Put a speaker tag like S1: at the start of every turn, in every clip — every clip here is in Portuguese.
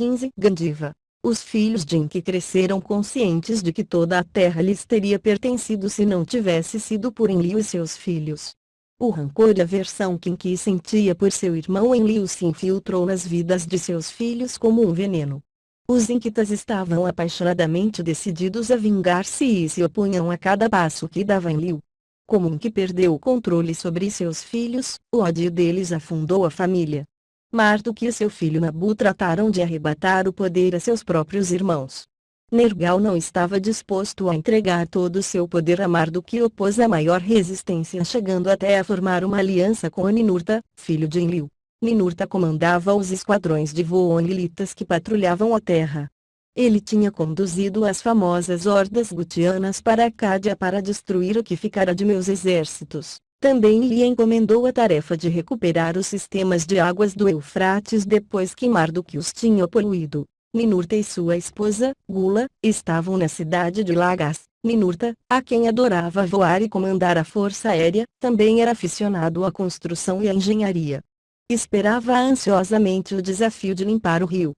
S1: 15 Gandiva. Os filhos de Enki cresceram conscientes de que toda a terra lhes teria pertencido se não tivesse sido por Enlil e seus filhos. O rancor e aversão que Enki sentia por seu irmão Enlil se infiltrou nas vidas de seus filhos como um veneno. Os Enkitas estavam apaixonadamente decididos a vingar-se e se opunham a cada passo que dava Enlil. Como Enki perdeu o controle sobre seus filhos, o ódio deles afundou a família. Marduk e seu filho Nabu trataram de arrebatar o poder a seus próprios irmãos. Nergal não estava disposto a entregar todo o seu poder a Marduk e opôs a maior resistência, chegando até a formar uma aliança com Ninurta, filho de Enlil. Ninurta comandava os esquadrões de Voonilitas que patrulhavam a terra. Ele tinha conduzido as famosas hordas gutianas para Cádia para destruir o que ficara de meus exércitos. Também lhe encomendou a tarefa de recuperar os sistemas de águas do Eufrates depois que Marduk os tinha poluído. Ninurta e sua esposa, Gula, estavam na cidade de Lagas. Ninurta, a quem adorava voar e comandar a força aérea, também era aficionado à construção e à engenharia. Esperava ansiosamente o desafio de limpar o rio.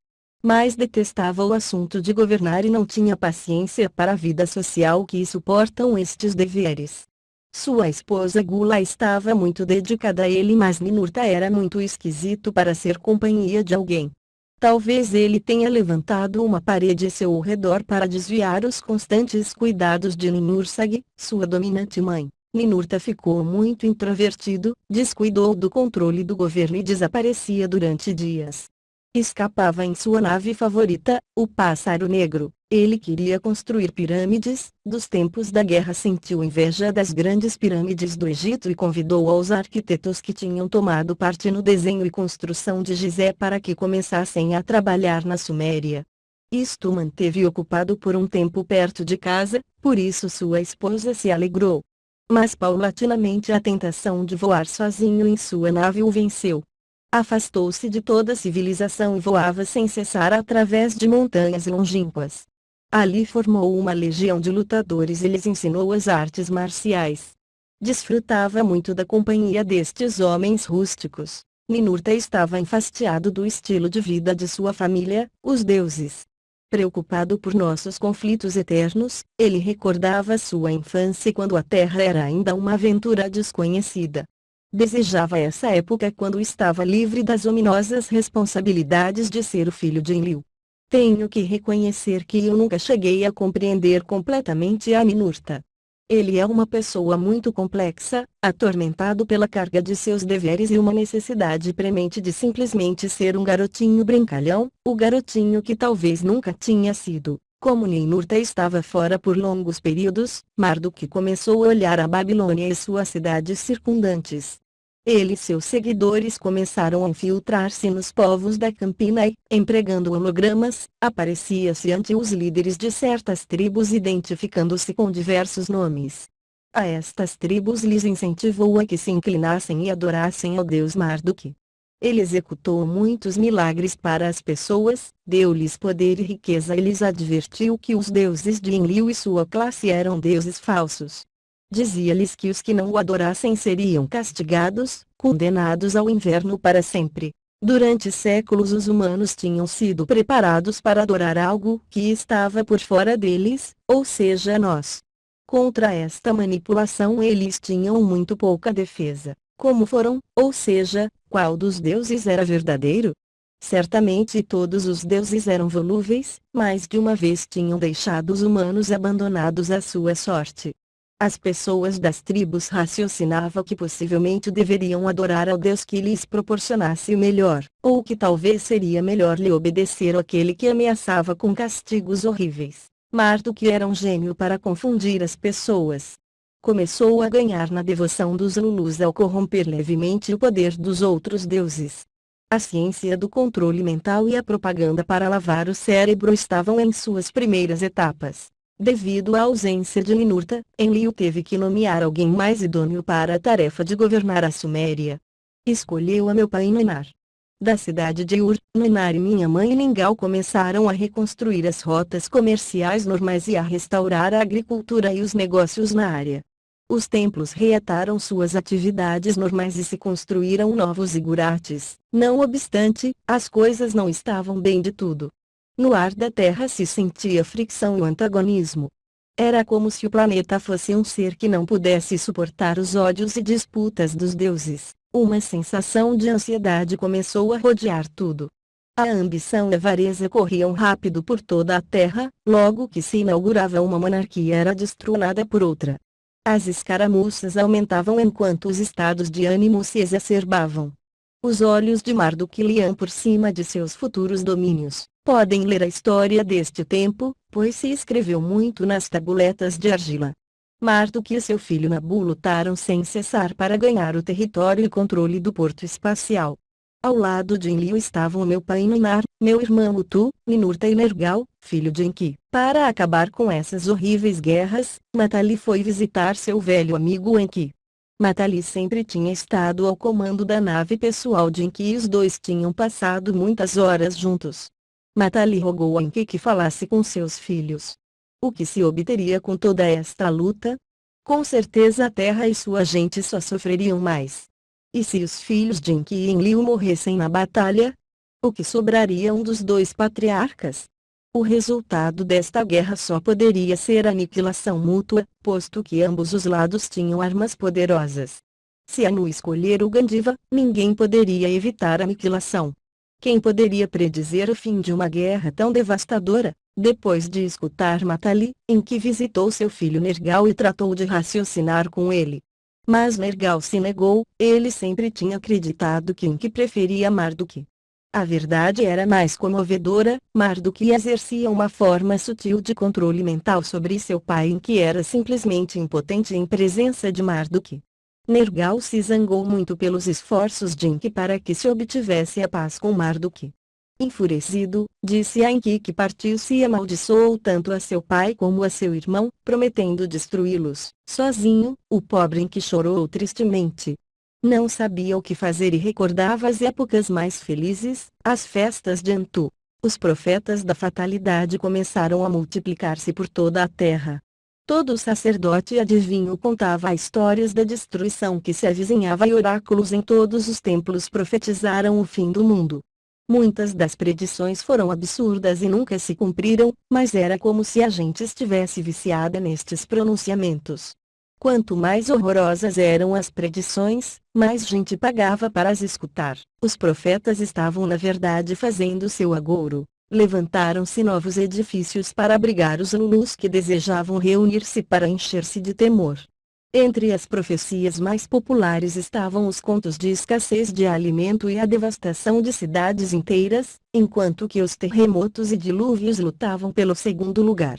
S1: Mas detestava o assunto de governar e não tinha paciência para a vida social que suportam estes deveres. Sua esposa Gula estava muito dedicada a ele, mas Ninurta era muito esquisito para ser companhia de alguém. Talvez ele tenha levantado uma parede a seu redor para desviar os constantes cuidados de Ninursag, sua dominante mãe. Ninurta ficou muito introvertido, descuidou do controle do governo e desaparecia durante dias. Escapava em sua nave favorita, o Pássaro Negro. Ele queria construir pirâmides. Dos tempos da guerra sentiu inveja das grandes pirâmides do Egito e convidou aos arquitetos que tinham tomado parte no desenho e construção de Gizé para que começassem a trabalhar na Suméria. Isto o manteve ocupado por um tempo perto de casa, por isso sua esposa se alegrou. Mas paulatinamente a tentação de voar sozinho em sua nave o venceu. Afastou-se de toda a civilização e voava sem cessar através de montanhas longínquas. Ali formou uma legião de lutadores e lhes ensinou as artes marciais. Desfrutava muito da companhia destes homens rústicos. Ninurta estava enfastiado do estilo de vida de sua família, os deuses. Preocupado por nossos conflitos eternos, ele recordava sua infância quando a Terra era ainda uma aventura desconhecida. Desejava essa época quando estava livre das ominosas responsabilidades de ser o filho de Enlil. Tenho que reconhecer que eu nunca cheguei a compreender completamente a Ninurta. Ele é uma pessoa muito complexa, atormentado pela carga de seus deveres e uma necessidade premente de simplesmente ser um garotinho brincalhão, o garotinho que talvez nunca tinha sido. Como Ninurta estava fora por longos períodos, Marduk começou a olhar a Babilônia e suas cidades circundantes. Ele e seus seguidores começaram a infiltrar-se nos povos da Campina e, empregando hologramas, aparecia-se ante os líderes de certas tribos identificando-se com diversos nomes. A estas tribos lhes incentivou a que se inclinassem e adorassem ao deus Marduk. Ele executou muitos milagres para as pessoas, deu-lhes poder e riqueza e lhes advertiu que os deuses de Enlil e sua classe eram deuses falsos. Dizia-lhes que os que não o adorassem seriam castigados, condenados ao inverno para sempre. Durante séculos os humanos tinham sido preparados para adorar algo que estava por fora deles, ou seja nós. Contra esta manipulação eles tinham muito pouca defesa. Como foram, ou seja, qual dos deuses era verdadeiro? Certamente todos os deuses eram volúveis, mas de uma vez tinham deixado os humanos abandonados à sua sorte. As pessoas das tribos raciocinavam que possivelmente deveriam adorar ao Deus que lhes proporcionasse o melhor, ou que talvez seria melhor lhe obedecer àquele que ameaçava com castigos horríveis. Marduk era um gênio para confundir as pessoas. Começou a ganhar na devoção dos Lulus ao corromper levemente o poder dos outros deuses. A ciência do controle mental e a propaganda para lavar o cérebro estavam em suas primeiras etapas. Devido à ausência de Ninurta, Enlil teve que nomear alguém mais idôneo para a tarefa de governar a Suméria. Escolheu a meu pai Ninar. Da cidade de Ur, Ninar e minha mãe Ningal começaram a reconstruir as rotas comerciais normais e a restaurar a agricultura e os negócios na área. Os templos reataram suas atividades normais e se construíram novos zigurates. Não obstante, as coisas não estavam bem de tudo. No ar da Terra se sentia fricção e antagonismo. Era como se o planeta fosse um ser que não pudesse suportar os ódios e disputas dos deuses. Uma sensação de ansiedade começou a rodear tudo. A ambição e a avareza corriam rápido por toda a Terra, logo que se inaugurava uma monarquia era destronada por outra. As escaramuças aumentavam enquanto os estados de ânimo se exacerbavam. Os olhos de Marduk liam por cima de seus futuros domínios. Podem ler a história deste tempo, pois se escreveu muito nas tabuletas de argila. Marduk e seu filho Nabu lutaram sem cessar para ganhar o território e controle do porto espacial. Ao lado de Enlil estavam meu pai Ninar, meu irmão Utu, Ninurta e Nergal, filho de Enki. Para acabar com essas horríveis guerras, Matali foi visitar seu velho amigo Enki. Matali sempre tinha estado ao comando da nave pessoal de Enki e os dois tinham passado muitas horas juntos. Matali rogou a Enki que falasse com seus filhos. O que se obteria com toda esta luta? Com certeza a Terra e sua gente só sofreriam mais. E se os filhos de Enki e Enlil morressem na batalha? O que sobraria um dos dois patriarcas? O resultado desta guerra só poderia ser aniquilação mútua, posto que ambos os lados tinham armas poderosas. Se Anu escolher o Gandiva, ninguém poderia evitar a aniquilação. Quem poderia predizer o fim de uma guerra tão devastadora? Depois de escutar Matali, Enki visitou seu filho Nergal e tratou de raciocinar com ele. Mas Nergal se negou, ele sempre tinha acreditado que Enki preferia Marduk. A verdade era mais comovedora, Marduk exercia uma forma sutil de controle mental sobre seu pai Enki era simplesmente impotente em presença de Marduk. Nergal se zangou muito pelos esforços de Enki para que se obtivesse a paz com Marduk. Enfurecido, disse a Enki que partisse e amaldiçoou tanto a seu pai como a seu irmão, prometendo destruí-los. Sozinho, o pobre Enki chorou tristemente. Não sabia o que fazer e recordava as épocas mais felizes, as festas de Antu. Os profetas da fatalidade começaram a multiplicar-se por toda a terra. Todo sacerdote e adivinho contava histórias da destruição que se avizinhava e oráculos em todos os templos profetizaram o fim do mundo. Muitas das predições foram absurdas e nunca se cumpriram, mas era como se a gente estivesse viciada nestes pronunciamentos. Quanto mais horrorosas eram as predições, mais gente pagava para as escutar. Os profetas estavam na verdade fazendo seu agouro. Levantaram-se novos edifícios para abrigar os Lulus que desejavam reunir-se para encher-se de temor. Entre as profecias mais populares estavam os contos de escassez de alimento e a devastação de cidades inteiras, enquanto que os terremotos e dilúvios lutavam pelo segundo lugar.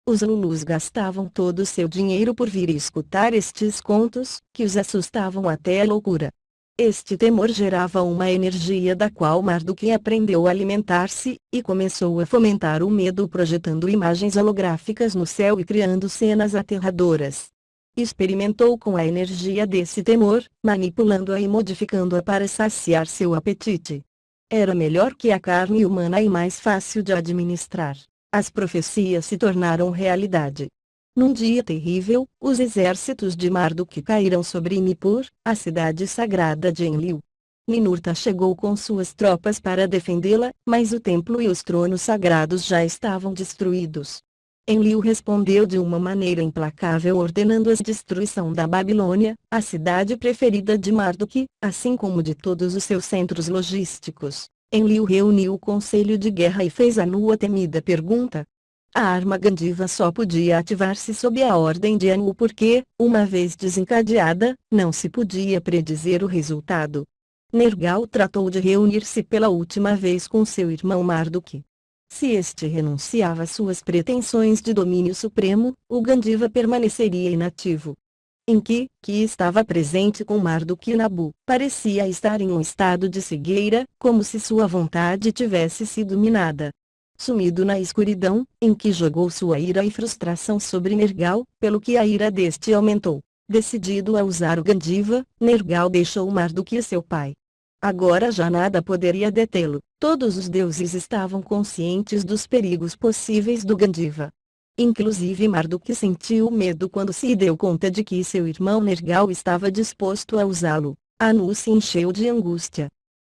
S1: Os Lulus gastavam todo o seu dinheiro por vir e escutar estes contos, que os assustavam até a loucura. Este temor gerava uma energia da qual Marduk aprendeu a alimentar-se, e começou a fomentar o medo projetando imagens holográficas no céu e criando cenas aterradoras. Experimentou com a energia desse temor, manipulando-a e modificando-a para saciar seu apetite. Era melhor que a carne humana e mais fácil de administrar. As profecias se tornaram realidade. Num dia terrível, os exércitos de Marduk caíram sobre Nippur, a cidade sagrada de Enlil. Ninurta chegou com suas tropas para defendê-la, mas o templo e os tronos sagrados já estavam destruídos. Enlil respondeu de uma maneira implacável ordenando a destruição da Babilônia, a cidade preferida de Marduk, assim como de todos os seus centros logísticos. Enlil reuniu o conselho de guerra e fez Anu a temida pergunta. A arma Gandiva só podia ativar-se sob a ordem de Anu porque, uma vez desencadeada, não se podia predizer o resultado. Nergal tratou de reunir-se pela última vez com seu irmão Marduk. Se este renunciava às suas pretensões de domínio supremo, o Gandiva permaneceria inativo. Enki, que estava presente com Marduk e Nabu, parecia estar em um estado de cegueira, como se sua vontade tivesse sido minada. Sumido na escuridão, Enki jogou sua ira e frustração sobre Nergal, pelo que a ira deste aumentou. Decidido a usar o Gandiva, Nergal deixou Marduk e seu pai. Agora já nada poderia detê-lo. Todos os deuses estavam conscientes dos perigos possíveis do Gandiva. Inclusive Marduk sentiu medo quando se deu conta de que seu irmão Nergal estava disposto a usá-lo. Anu se encheu de angústia.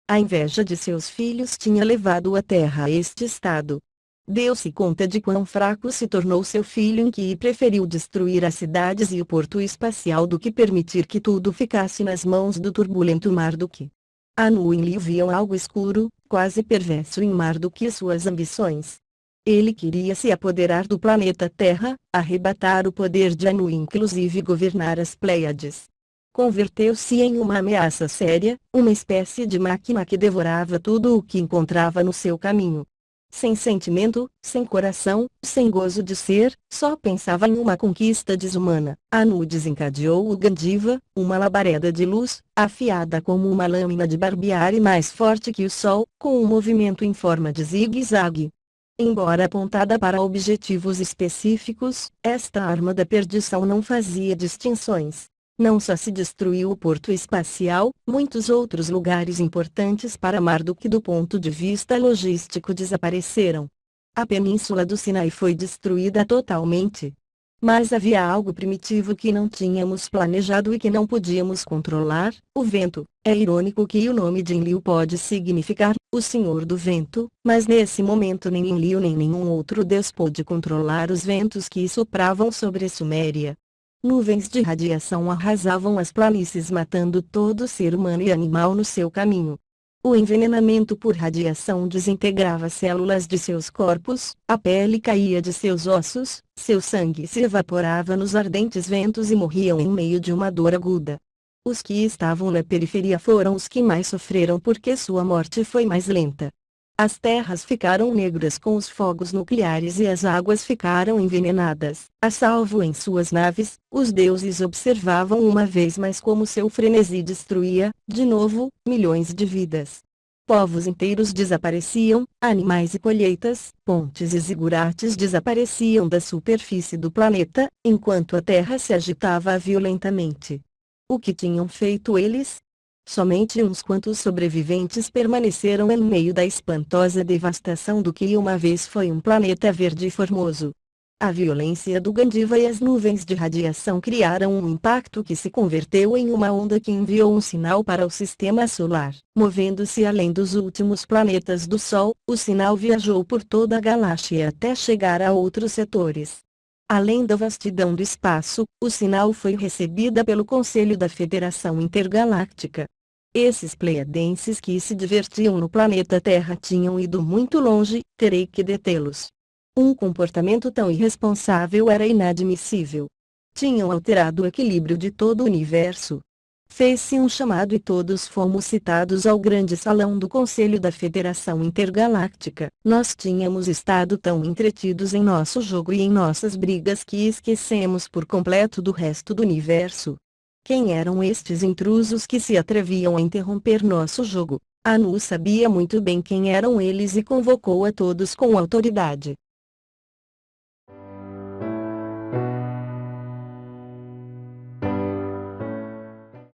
S1: A inveja de seus filhos tinha levado a terra a este estado. Deu-se conta de quão fraco se tornou seu filho Enki e preferiu destruir as cidades e o porto espacial do que permitir que tudo ficasse nas mãos do turbulento Marduk. Anu e Enlil viam algo escuro, quase perverso em Marduk e suas ambições. Ele queria se apoderar do planeta Terra, arrebatar o poder de Anu e inclusive governar as Pléiades. Converteu-se em uma ameaça séria, uma espécie de máquina que devorava tudo o que encontrava no seu caminho. Sem sentimento, sem coração, sem gozo de ser, só pensava em uma conquista desumana. Anu desencadeou o Gandiva, uma labareda de luz, afiada como uma lâmina de barbear e mais forte que o sol, com um movimento em forma de zigue-zague. Embora apontada para objetivos específicos, esta arma da perdição não fazia distinções. Não só se destruiu o porto espacial, muitos outros lugares importantes para Marduk do ponto de vista logístico desapareceram. A península do Sinai foi destruída totalmente. Mas havia algo primitivo que não tínhamos planejado e que não podíamos controlar, o vento. É irônico que o nome de Enlil pode significar, o Senhor do Vento, mas nesse momento nem Enlil nem nenhum outro deus pôde controlar os ventos que sopravam sobre a Suméria. Nuvens de radiação arrasavam as planícies matando todo ser humano e animal no seu caminho. O envenenamento por radiação desintegrava células de seus corpos, a pele caía de seus ossos, seu sangue se evaporava nos ardentes ventos e morriam em meio de uma dor aguda. Os que estavam na periferia foram os que mais sofreram porque sua morte foi mais lenta. As terras ficaram negras com os fogos nucleares e as águas ficaram envenenadas. A salvo em suas naves, os deuses observavam uma vez mais como seu frenesi destruía, de novo, milhões de vidas. Povos inteiros desapareciam, animais e colheitas, pontes e zigurates desapareciam da superfície do planeta, enquanto a Terra se agitava violentamente. O que tinham feito eles? Somente uns quantos sobreviventes permaneceram no meio da espantosa devastação do que uma vez foi um planeta verde e formoso. A violência do Gandiva e as nuvens de radiação criaram um impacto que se converteu em uma onda que enviou um sinal para o sistema solar. Movendo-se além dos últimos planetas do Sol, o sinal viajou por toda a galáxia até chegar a outros setores. Além da vastidão do espaço, o sinal foi recebida pelo Conselho da Federação Intergaláctica. Esses pleiadenses que se divertiam no planeta Terra tinham ido muito longe, terei que detê-los. Um comportamento tão irresponsável era inadmissível. Tinham alterado o equilíbrio de todo o universo. Fez-se um chamado e todos fomos citados ao grande salão do Conselho da Federação Intergaláctica. Nós tínhamos estado tão entretidos em nosso jogo e em nossas brigas que esquecemos por completo do resto do universo. Quem eram estes intrusos que se atreviam a interromper nosso jogo? Anu sabia muito bem quem eram eles e convocou a todos com autoridade.